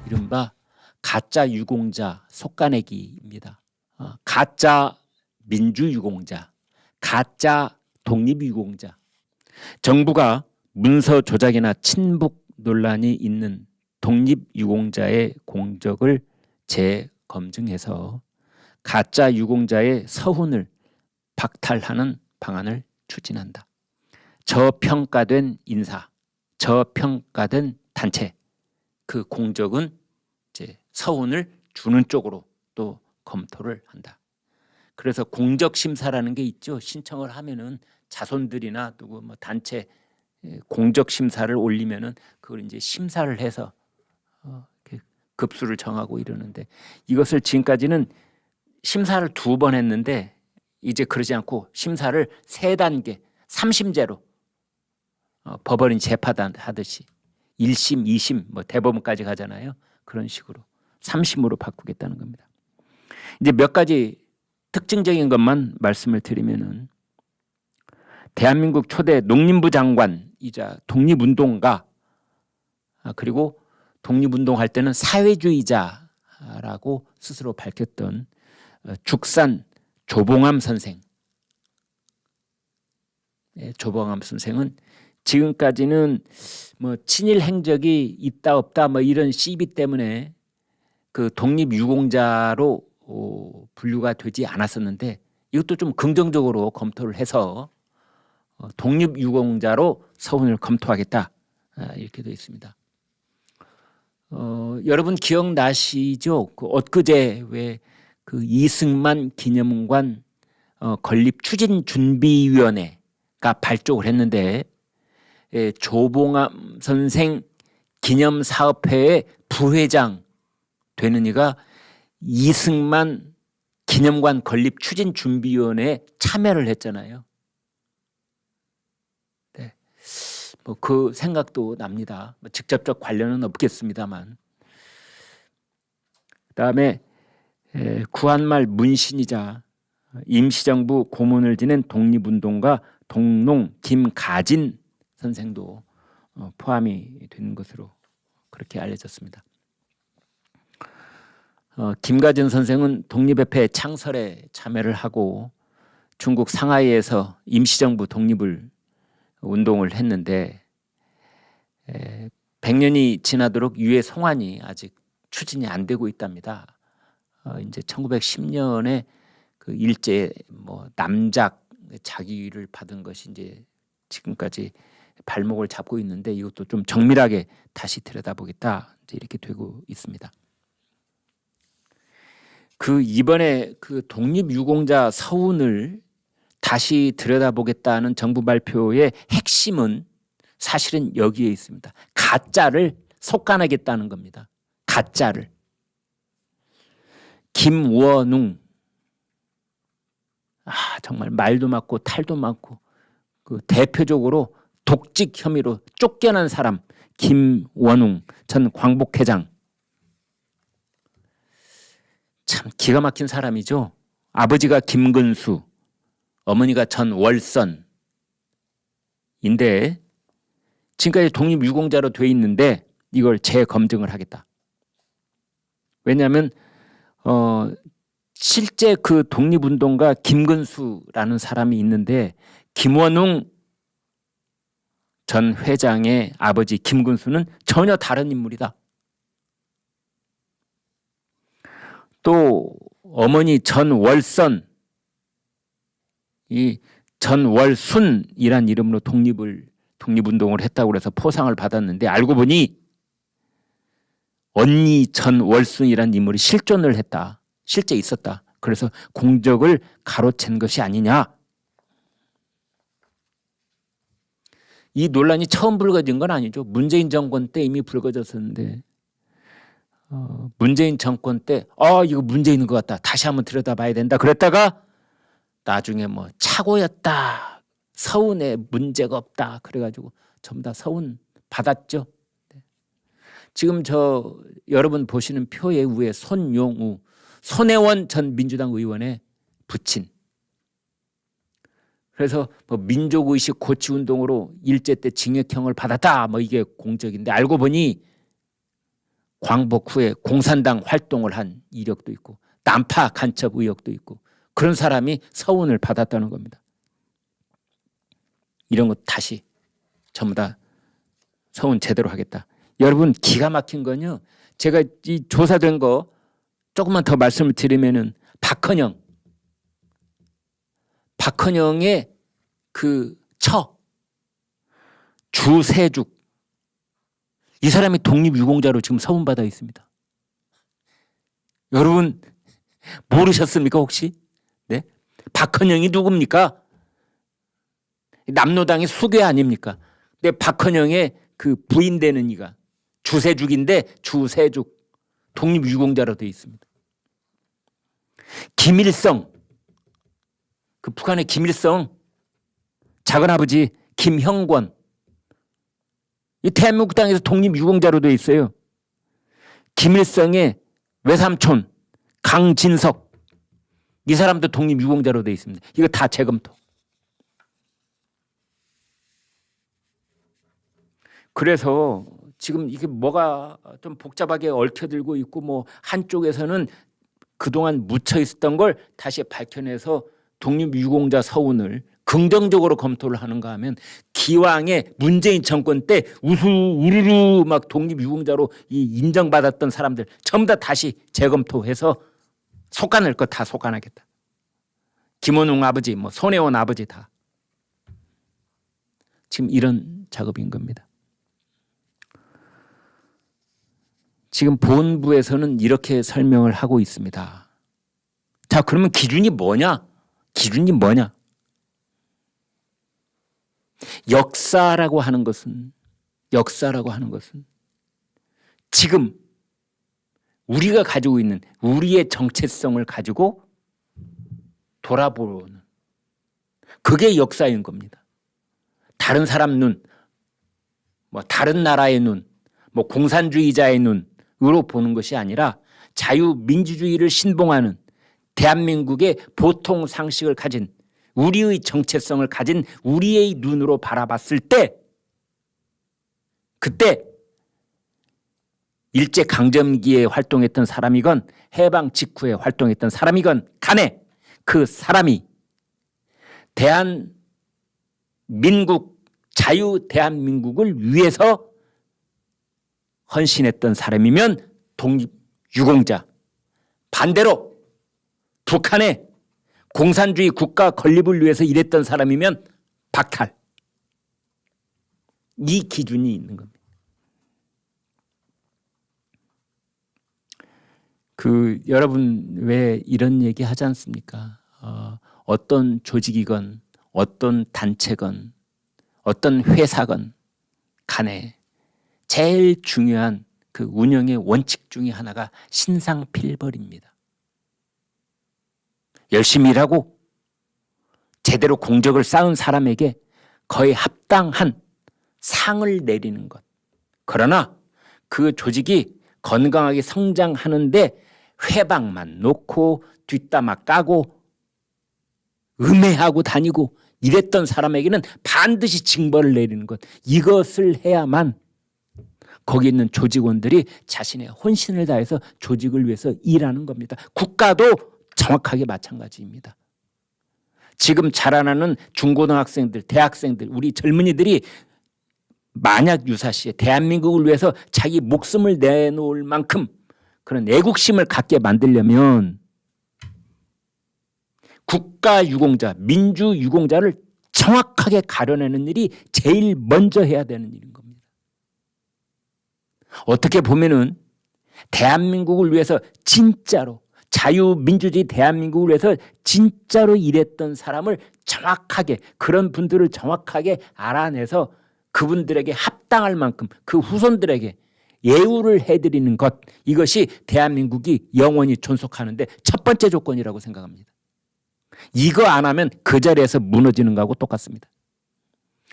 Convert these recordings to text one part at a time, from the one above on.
이른바 가짜 유공자 속가내기입니다. 가짜 민주유공자, 가짜 독립유공자. 정부가 문서 조작이나 친북 논란이 있는 독립유공자의 공적을 재검증해서 가짜 유공자의 서훈을 박탈하는 방안을 추진한다. 저평가된 인사, 저평가된 단체, 그 공적은 이제 서훈을 주는 쪽으로 또 검토를 한다. 그래서 공적심사라는 게 있죠. 신청을 하면은 자손들이나 누구 뭐 단체 공적심사를 올리면은 그걸 이제 심사를 해서 급수를 정하고 이러는데, 이것을 지금까지는 심사를 2번 했는데 이제 그러지 않고 심사를 3단계 3심제로 법원이 재판하듯이 1심, 2심, 뭐 대법원까지 가잖아요. 그런 식으로 3심으로 바꾸겠다는 겁니다. 이제 몇 가지 특징적인 것만 말씀을 드리면은, 대한민국 초대 농림부 장관이자 독립운동가, 그리고 독립운동할 때는 사회주의자라고 스스로 밝혔던 죽산 조봉암 선생. 조봉암 선생은 지금까지는 뭐 친일 행적이 있다 없다 뭐 이런 시비 때문에 그 독립유공자로 분류가 되지 않았었는데, 이것도 좀 긍정적으로 검토를 해서 독립유공자로 서훈을 검토하겠다, 이렇게 되어 있습니다. 여러분 기억나시죠? 그 엊그제 왜 그 이승만 기념관 건립 추진준비위원회가 발족을 했는데, 조봉암 선생 기념사업회의 부회장 되는 이가 이승만 기념관 건립 추진준비위원회에 참여를 했잖아요. 네. 뭐 그 생각도 납니다. 뭐 직접적 관련은 없겠습니다만. 그다음에 구한말 문신이자 임시정부 고문을 지낸 독립운동가 동농 김가진 선생도 포함이 된 것으로 그렇게 알려졌습니다. 김가진 선생은 독립협회 창설에 참여를 하고 중국 상하이에서 임시정부 독립을 운동을 했는데, 100년이 지나도록 유해 송환이 아직 추진이 안 되고 있답니다. 이제 1910년에 그 일제 뭐 남작 자기를 받은 것이 이제 지금까지 발목을 잡고 있는데, 이것도 좀 정밀하게 다시 들여다보겠다, 이제 이렇게 되고 있습니다. 그 이번에 그 독립유공자 서훈을 다시 들여다보겠다는 정부 발표의 핵심은 사실은 여기에 있습니다. 가짜를 속아내겠다는 겁니다. 가짜를. 김원웅, 정말 말도 많고 탈도 많고 그 대표적으로 독직 혐의로 쫓겨난 사람 김원웅 전 광복회장, 참 기가 막힌 사람이죠. 아버지가 김근수, 어머니가 전월선인데 지금까지 독립유공자로 돼 있는데 이걸 재검증을 하겠다. 왜냐하면 실제 그 독립운동가 김근수라는 사람이 있는데, 김원웅 전 회장의 아버지 김근수는 전혀 다른 인물이다. 또 어머니 전월선, 이 전월순이란 이름으로 독립운동을 했다고 해서 포상을 받았는데, 알고 보니 언니 전월순이란 인물이 실존을 했다. 실제 있었다. 그래서 공적을 가로챈 것이 아니냐. 이 논란이 처음 불거진 건 아니죠. 문재인 정권 때 이미 불거졌었는데, 문재인 정권 때 이거 문제 있는 것 같다, 다시 한번 들여다봐야 된다 그랬다가 나중에 뭐 착오였다, 서운에 문제가 없다 그래가지고 전부 다 서운 받았죠. 지금 여러분 보시는 표의 위에 손용우, 손혜원 전 민주당 의원의 부친. 그래서 뭐 민족의식 고취 운동으로 일제 때 징역형을 받았다, 뭐 이게 공적인데, 알고 보니 광복 후에 공산당 활동을 한 이력도 있고 난파 간첩 의혹도 있고 그런 사람이 서운을 받았다는 겁니다. 이런 것 다시 전부 다 서운 제대로 하겠다. 여러분 기가 막힌 건요. 제가 이 조사된 거 조금만 더 말씀을 드리면은 박헌영의 그 주세죽 이 사람이 독립유공자로 지금 서운받아 있습니다. 여러분 모르셨습니까 혹시? 네? 박헌영이 누굽니까? 남로당의 수괴 아닙니까? 근데 박헌영의 그 부인 되는 이가 주세죽인데 주세죽 독립유공자로 되어 있습니다. 김일성 그 북한의 김일성 작은아버지 김형권 이 대한민국 땅에서 독립유공자로 되어 있어요. 김일성의 외삼촌 강진석 이 사람도 독립유공자로 되어 있습니다. 이거 다 재검토. 그래서 지금 이게 뭐가 좀 복잡하게 얽혀들고 있고 뭐 한쪽에서는 그동안 묻혀 있었던 걸 다시 밝혀내서 독립유공자 서운을 긍정적으로 검토를 하는가 하면 기왕에 문재인 정권 때 우르르 막 독립유공자로 인정받았던 사람들 전부 다 다시 재검토해서 속아낼 것 다 속아내겠다. 김원웅 아버지, 뭐 손혜원 아버지 다 지금 이런 작업인 겁니다. 지금 본부에서는 이렇게 설명을 하고 있습니다. 자, 그러면 기준이 뭐냐? 기준이 뭐냐? 역사라고 하는 것은 지금 우리가 가지고 있는 우리의 정체성을 가지고 돌아보는 그게 역사인 겁니다. 다른 사람 눈, 뭐 다른 나라의 눈, 뭐 공산주의자의 눈으로 보는 것이 아니라 자유민주주의를 신봉하는 대한민국의 보통 상식을 가진 우리의 정체성을 가진 우리의 눈으로 바라봤을 때 그때 일제강점기에 활동했던 사람이건 해방 직후에 활동했던 사람이건 간에 그 사람이 대한민국 자유 대한민국을 위해서 헌신했던 사람이면 독립유공자, 반대로 북한의 공산주의 국가 건립을 위해서 일했던 사람이면 박탈. 이 기준이 있는 겁니다. 여러분 왜 이런 얘기 하지 않습니까? 어떤 조직이건 어떤 단체건 어떤 회사건 간에 제일 중요한 그 운영의 원칙 중에 하나가 신상필벌입니다. 열심히 일하고 제대로 공적을 쌓은 사람에게 거의 합당한 상을 내리는 것. 그러나 그 조직이 건강하게 성장하는데 회방만 놓고 뒷담화 까고 음해하고 다니고 이랬던 사람에게는 반드시 징벌을 내리는 것. 이것을 해야만 거기 있는 조직원들이 자신의 혼신을 다해서 조직을 위해서 일하는 겁니다. 국가도 정확하게 마찬가지입니다. 지금 자라나는 중고등학생들, 대학생들, 우리 젊은이들이 만약 유사시에 대한민국을 위해서 자기 목숨을 내놓을 만큼 그런 애국심을 갖게 만들려면 국가유공자, 민주유공자를 정확하게 가려내는 일이 제일 먼저 해야 되는 일인 겁니다. 어떻게 보면은 대한민국을 위해서 진짜로 자유민주주의 대한민국을 위해서 진짜로 일했던 사람을 정확하게 그런 분들을 정확하게 알아내서 그분들에게 합당할 만큼 그 후손들에게 예우를 해드리는 것 이것이 대한민국이 영원히 존속하는데 첫 번째 조건이라고 생각합니다. 이거 안 하면 그 자리에서 무너지는 거하고 똑같습니다.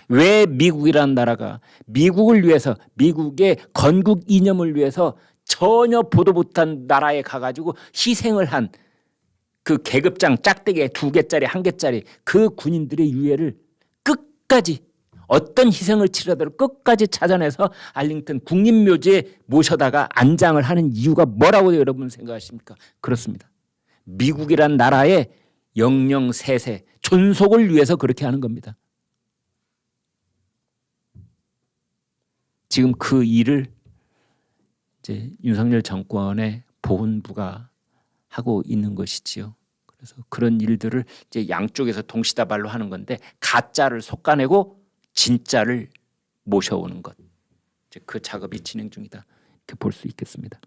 왜 미국이라는 나라가 미국을 위해서 미국의 건국 이념을 위해서 전혀 보도 못한 나라에 가가지고 희생을 한 그 계급장 짝대기에 2개짜리 1개짜리 그 군인들의 유해를 끝까지 어떤 희생을 치르더라도 끝까지 찾아내서 알링턴 국립묘지에 모셔다가 안장을 하는 이유가 뭐라고 여러분 생각하십니까? 그렇습니다. 미국이란 나라의 영영세세 존속을 위해서 그렇게 하는 겁니다. 지금 그 일을 이제 윤석열 정권의 보훈부가 하고 있는 것이지요. 그래서 그런 일들을 이제 양쪽에서 동시다발로 하는 건데 가짜를 솎아내고 진짜를 모셔오는 것. 이제 그 작업이 진행 중이다. 이렇게 볼 수 있겠습니다.